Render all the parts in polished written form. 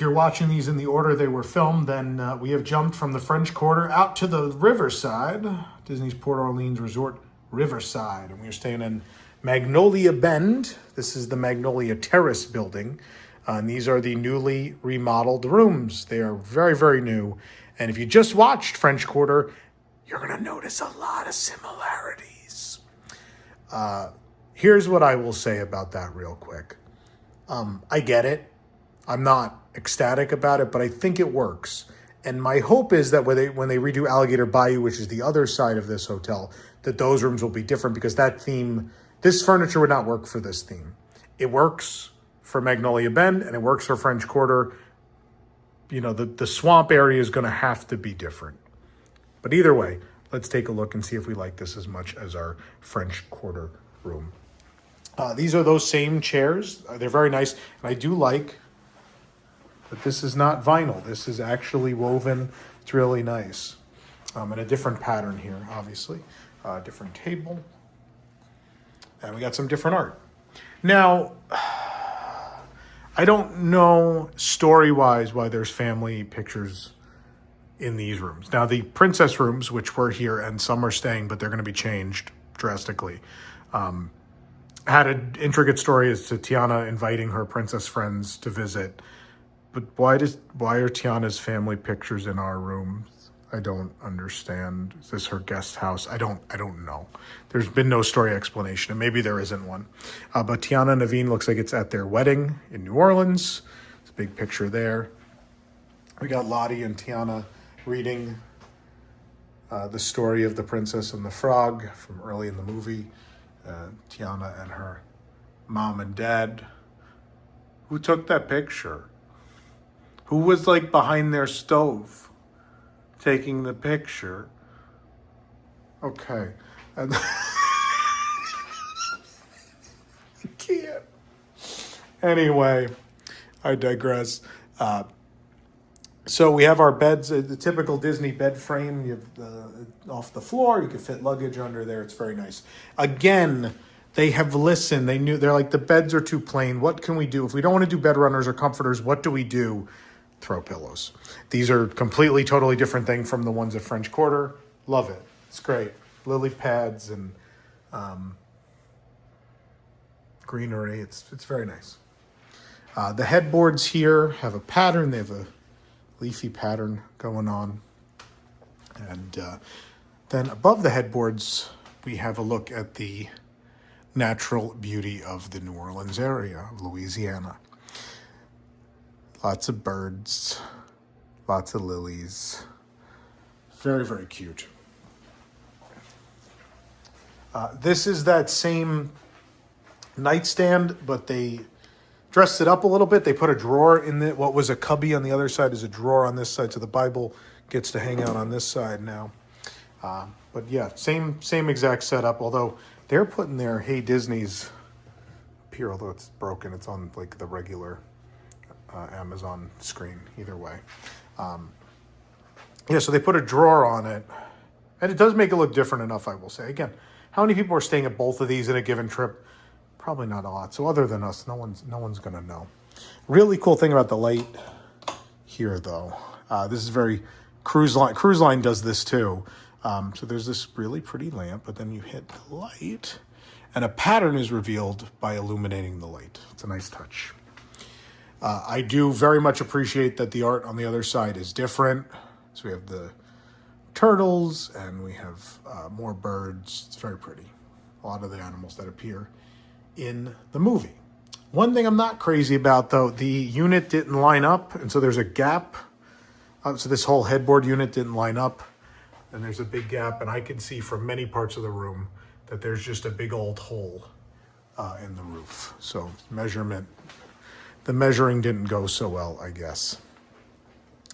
you're watching these in the order they were filmed, then we have jumped from the French Quarter out to the Riverside, Disney's Port Orleans Resort, Riverside. And we are staying in Magnolia Bend. This is the Magnolia Terrace building. And these are the newly remodeled rooms. They are very, very new. And if you just watched French Quarter, you're going to notice a lot of similarities. Here's what I will say about that real quick. I get it. I'm not ecstatic about it, but I think it works. And my hope is that when they redo Alligator Bayou, which is the other side of this hotel, that those rooms will be different, because that theme, this furniture would not work for this theme. It works for Magnolia Bend and it works for French Quarter. You know, the swamp area is going to have to be different. But either way, let's take a look and see if we like this as much as our French Quarter room. These are those same chairs. They're very nice. And I do like that this is not vinyl. This is actually woven. It's really nice. And a different pattern here, obviously. Different table. And we got some different art. Now, I don't know story-wise why there's family pictures in these rooms. Now, the princess rooms, which were here, and some are staying, but they're going to be changed drastically, had an intricate story as to Tiana inviting her princess friends to visit. But why are Tiana's family pictures in our rooms? I don't understand. Is this her guest house? I don't know. There's been no story explanation, and maybe there isn't one. But Tiana and Naveen looks like it's at their wedding in New Orleans. It's a big picture there. We got Lottie and Tiana reading the story of the Princess and the Frog from early in the movie. Tiana and her mom and dad. Who took that picture? Who was like behind their stove taking the picture? Okay. And I can't. Anyway, I digress. So we have our beds, the typical Disney bed frame. You have off the floor. You can fit luggage under there. It's very nice. Again, they have listened. They're like, the beds are too plain. What can we do? If we don't want to do bed runners or comforters, what do we do? Throw pillows. These are completely, totally different thing from the ones at French Quarter. Love it. It's great. Lily pads and greenery. It's very nice. The headboards here have a pattern. They have a leafy pattern going on. And then above the headboards, we have a look at the natural beauty of the New Orleans area of Louisiana. Lots of birds, lots of lilies. Very, very cute. This is that same nightstand, but they dressed it up a little bit. They put a drawer in what was a cubby on the other side is a drawer on this side, so the Bible gets to hang out on this side now. But yeah, same exact setup, although they're putting their Hey Disney's up here, although it's broken. It's on like the regular Amazon screen, either way. Yeah, so they put a drawer on it, and it does make it look different enough, I will say. Again, how many people are staying at both of these in a given trip? Probably not a lot. So other than us, no one's gonna know. Really cool thing about the light here, though. This is very Cruise Line. Cruise Line does this too. So there's this really pretty lamp, but then you hit the light, and a pattern is revealed by illuminating the light. It's a nice touch. I do very much appreciate that the art on the other side is different. So we have the turtles, and we have more birds. It's very pretty. A lot of the animals that appear in the movie. One thing I'm not crazy about, though, the unit didn't line up, and so there's a gap. So this whole headboard unit didn't line up, and there's a big gap, and I can see from many parts of the room that there's just a big old hole in the roof. So the measuring didn't go so well, I guess.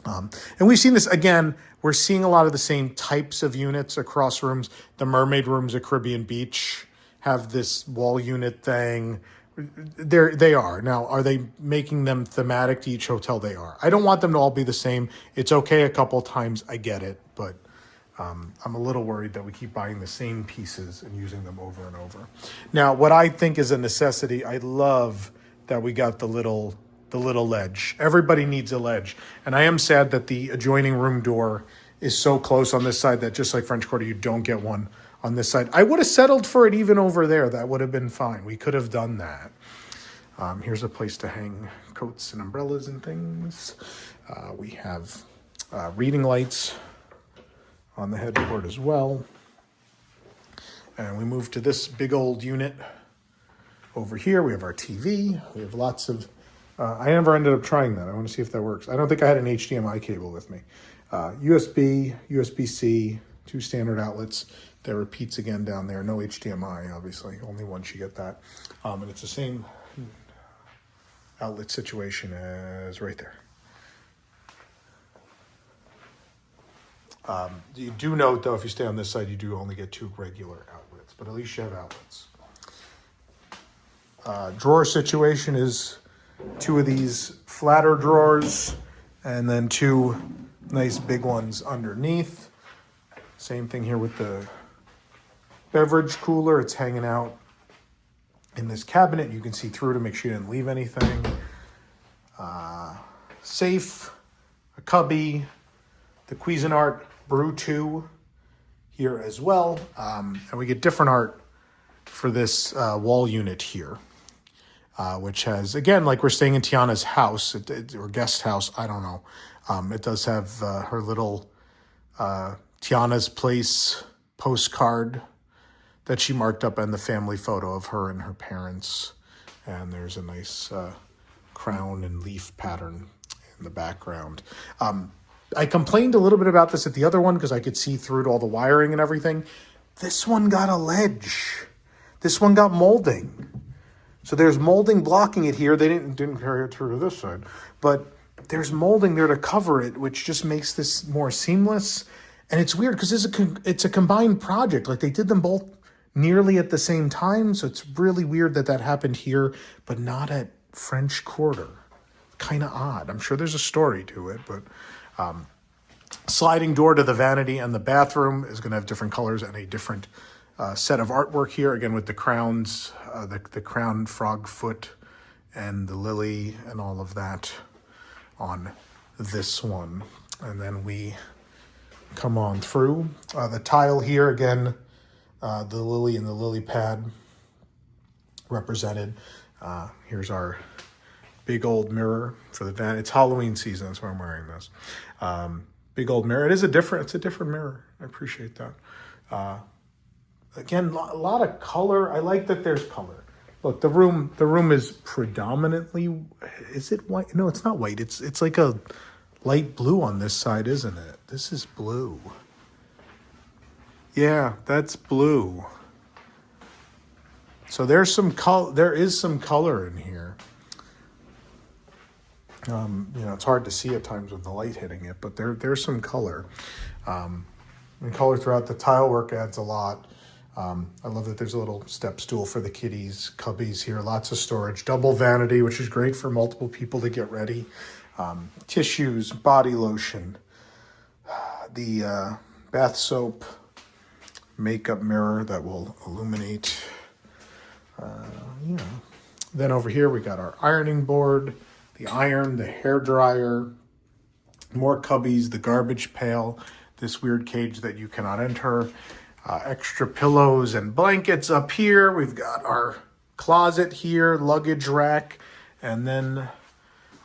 And we've seen this again. We're seeing a lot of the same types of units across rooms. The mermaid rooms at Caribbean Beach have this wall unit thing. They are. Now, are they making them thematic to each hotel? They are. I don't want them to all be the same. It's okay a couple times. I get it. But I'm a little worried that we keep buying the same pieces and using them over and over. Now, what I think is a necessity, I love that we got the little the little ledge. Everybody needs a ledge. And I am sad that the adjoining room door is so close on this side that just like French Quarter, you don't get one on this side. I would have settled for it even over there. That would have been fine. We could have done that. Here's a place to hang coats and umbrellas and things. We have reading lights on the headboard as well. And we move to this big old unit over here. We have our TV. We have lots of... I never ended up trying that. I want to see if that works. I don't think I had an HDMI cable with me. USB, USB-C, 2 standard outlets. That repeats again down there. No HDMI, obviously. Only once you get that. And it's the same outlet situation as right there. You do note, though, if you stay on this side, you do only get 2 regular outlets, but at least you have outlets. Drawer situation is 2 of these flatter drawers and then 2 nice big ones underneath. Same thing here with the beverage cooler. It's hanging out in this cabinet. You can see through to make sure you didn't leave anything. Safe, a cubby, the Cuisinart Brew 2 here as well. And we get different art for this wall unit here, which has, again, like we're staying in Tiana's house or guest house, I don't know. It does have her little Tiana's Place postcard that she marked up and the family photo of her and her parents. And there's a nice crown and leaf pattern in the background. I complained a little bit about this at the other one because I could see through to all the wiring and everything. This one got a ledge. This one got molding. So there's molding blocking it here. They didn't carry it through to this side. But there's molding there to cover it, which just makes this more seamless. And it's weird because it's a combined project. Like they did them both nearly at the same time. So it's really weird that that happened here, but not at French Quarter. Kind of odd. I'm sure there's a story to it, but sliding door to the vanity and the bathroom is going to have different colors and a different set of artwork here. Again, with the crowns, the crown frog foot and the lily and all of that on this one. And then we come on through. The tile here, again, the lily and the lily pad represented. Here's our big old mirror for the van. It's Halloween season, that's why I'm wearing this. Big old mirror. It's a different mirror. I appreciate that. Again, a lot of color. I like that there's color. Look, the room is predominantly, is it white? No, it's not white. It's like a light blue on this side, isn't it? This is blue. Yeah, that's blue. So there's some color. There is some color in here. It's hard to see at times with the light hitting it, but there's some color. And color throughout the tile work adds a lot. I love that there's a little step stool for the kitties, cubbies here, lots of storage, double vanity, which is great for multiple people to get ready. Tissues, body lotion, the bath soap, makeup mirror that will illuminate. Then over here we got our ironing board, the iron, the hair dryer, more cubbies, the garbage pail, this weird cage that you cannot enter, extra pillows and blankets up here. We've got our closet here, luggage rack, and then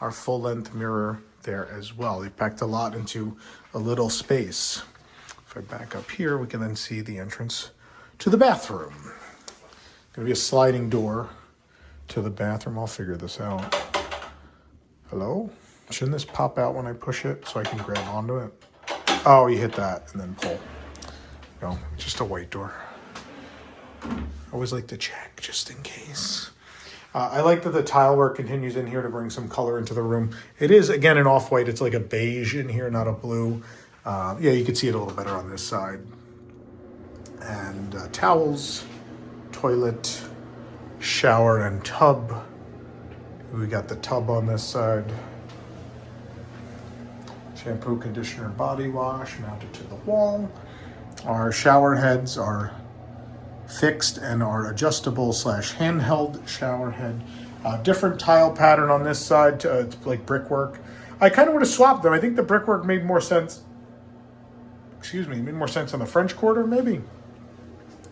our full-length mirror there as well. We've packed a lot into a little space. If I back up here, we can then see the entrance to the bathroom. Gonna be a sliding door to the bathroom. I'll figure this out. Hello? Shouldn't this pop out when I push it so I can grab onto it? Oh, you hit that and then pull. No, just a white door. I always like to check just in case. I like that the tile work continues in here to bring some color into the room. It is, again, an off-white. It's like a beige in here, not a blue. Yeah, you can see it a little better on this side. And towels, toilet, shower, and tub. We got the tub on this side. Shampoo, conditioner, body wash mounted to the wall. Our shower heads are fixed and are adjustable / handheld shower head. Different tile pattern on this side. It's like brickwork. I kind of would have swapped them. I think the brickwork made more sense. Excuse me, made more sense on the French Quarter, maybe.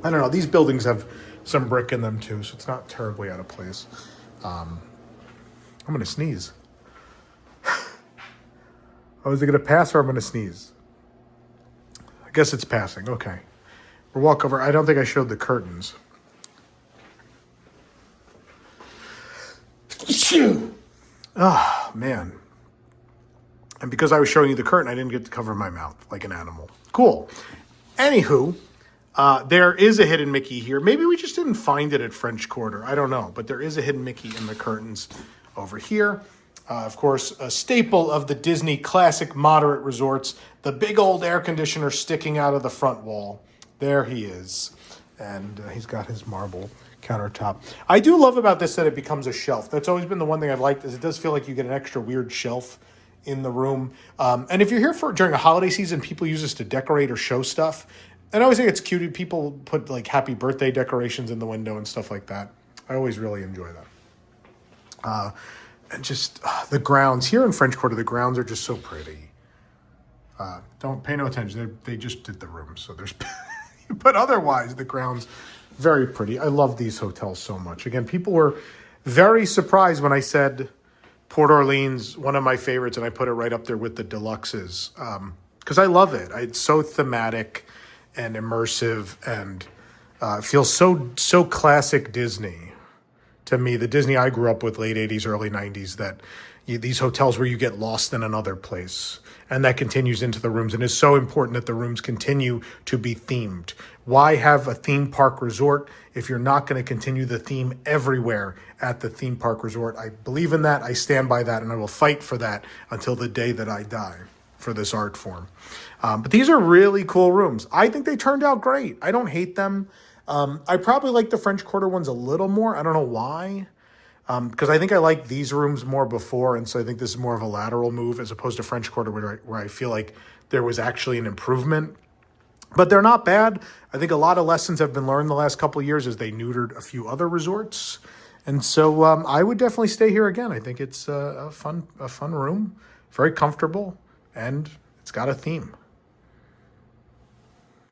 I don't know. These buildings have some brick in them too, so it's not terribly out of place. I'm gonna sneeze. Oh, is it gonna pass or I'm gonna sneeze? I guess it's passing. Okay. We'll walk over. I don't think I showed the curtains. Oh, man. And because I was showing you the curtain, I didn't get to cover my mouth like an animal. Cool. Anywho, there is a hidden Mickey here. Maybe we just didn't find it at French Quarter. I don't know. But there is a hidden Mickey in the curtains over here. Of course, a staple of the Disney classic moderate resorts, the big old air conditioner sticking out of the front wall. There he is. And he's got his marble countertop. I do love about this that it becomes a shelf. That's always been the one thing I've liked, is it does feel like you get an extra weird shelf in the room. And if you're here for during a holiday season, people use this to decorate or show stuff. And I always think it's cute. People put like happy birthday decorations in the window and stuff like that. I always really enjoy that. And just the grounds here in French Quarter, the grounds are just so pretty. Don't pay no attention. They just did the room, so there's. But otherwise, the grounds very pretty. I love these hotels so much. Again, people were very surprised when I said Port Orleans, one of my favorites, and I put it right up there with the deluxes because I love it. It's so thematic and immersive, and feels so classic Disney to me. The Disney I grew up with, late 80s, early 90s, that these hotels where you get lost in another place. And that continues into the rooms, and it's so important that the rooms continue to be themed. Why have a theme park resort if you're not going to continue the theme everywhere at the theme park resort? I believe in that. I stand by that, and I will fight for that until the day that I die for this art form. But these are really cool rooms. I think they turned out great. I don't hate them. I probably like the French Quarter ones a little more. I don't know why. Because I think I liked these rooms more before, and so I think this is more of a lateral move as opposed to French Quarter, where I feel like there was actually an improvement. But they're not bad. I think a lot of lessons have been learned the last couple of years as they neutered a few other resorts. And so I would definitely stay here again. I think it's a fun room, very comfortable, and it's got a theme.